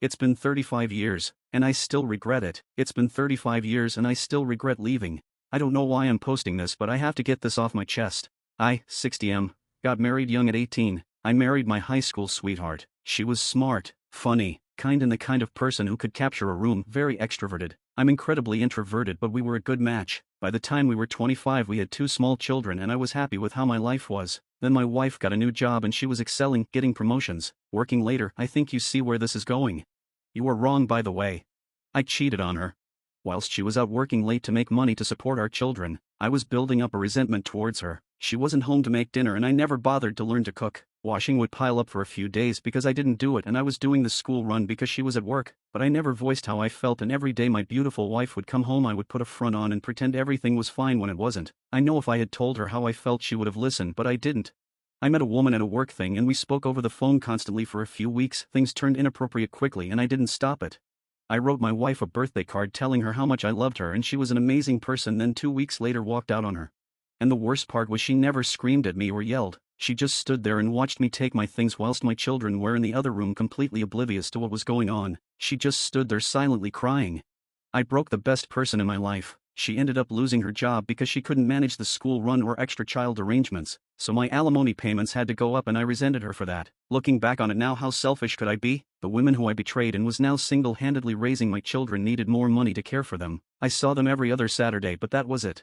It's been 35 years, and I still regret it. It's been 35 years and I still regret leaving. I don't know why I'm posting this, but I have to get this off my chest. I, 60M, got married young at 18. I married my high school sweetheart. She was smart, funny, kind, and the kind of person who could capture a room, very extroverted. I'm incredibly introverted, but we were a good match. By the time we were 25, we had 2 small children and I was happy with how my life was. Then my wife got a new job and she was excelling, getting promotions, working later. I think you see where this is going. You are wrong, by the way. I cheated on her. Whilst she was out working late to make money to support our children, I was building up a resentment towards her. She wasn't home to make dinner and I never bothered to learn to cook. Washing would pile up for a few days because I didn't do it, and I was doing the school run because she was at work, but I never voiced how I felt, and every day my beautiful wife would come home I would put a front on and pretend everything was fine when it wasn't. I know if I had told her how I felt she would have listened, but I didn't. I met a woman at a work thing and we spoke over the phone constantly for a few weeks. Things turned inappropriate quickly and I didn't stop it. I wrote my wife a birthday card telling her how much I loved her and she was an amazing person, then 2 weeks later walked out on her. And the worst part was she never screamed at me or yelled. She just stood there and watched me take my things whilst my children were in the other room completely oblivious to what was going on. She just stood there silently crying. I broke the best person in my life. She ended up losing her job because she couldn't manage the school run or extra child arrangements, so my alimony payments had to go up and I resented her for that. Looking back on it now, how selfish could I be? The woman who I betrayed and was now single-handedly raising my children needed more money to care for them. I saw them every other Saturday, but that was it.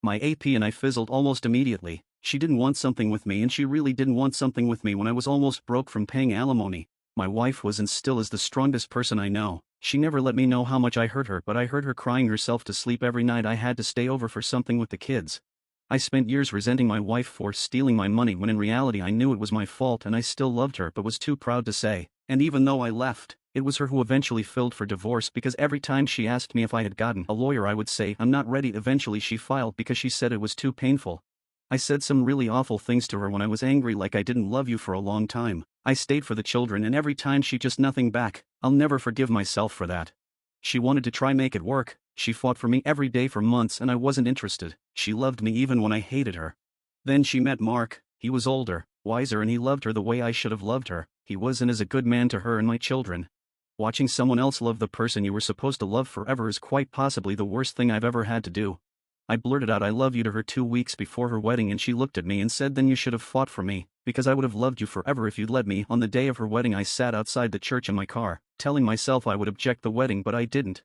My AP and I fizzled almost immediately. She didn't want something with me and she really didn't want something with me when I was almost broke from paying alimony. My wife was and still is the strongest person I know. She never let me know how much I hurt her, but I heard her crying herself to sleep every night I had to stay over for something with the kids. I spent years resenting my wife for stealing my money when in reality I knew it was my fault and I still loved her but was too proud to say. And even though I left, it was her who eventually filed for divorce because every time she asked me if I had gotten a lawyer I would say I'm not ready. Eventually she filed because she said it was too painful. I said some really awful things to her when I was angry, like I didn't love you for a long time. I stayed for the children and every time she just nothing back. I'll never forgive myself for that. She wanted to try make it work. She fought for me every day for months and I wasn't interested. She loved me even when I hated her. Then she met Mark. He was older, wiser, and he loved her the way I should have loved her. He was and is a good man to her and my children. Watching someone else love the person you were supposed to love forever is quite possibly the worst thing I've ever had to do. I blurted out I love you to her 2 weeks before her wedding and she looked at me and said, then you should have fought for me, because I would have loved you forever if you'd let me. On the day of her wedding I sat outside the church in my car, telling myself I would object the wedding, but I didn't.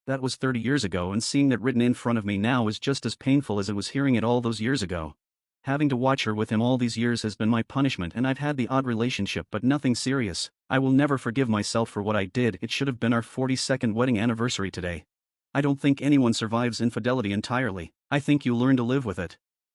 That was 30 years ago, and seeing that written in front of me now is just as painful as it was hearing it all those years ago. Having to watch her with him all these years has been my punishment, and I've had the odd relationship but nothing serious. I will never forgive myself for what I did. It should have been our 42nd wedding anniversary today. I don't think anyone survives infidelity entirely. I think you learn to live with it.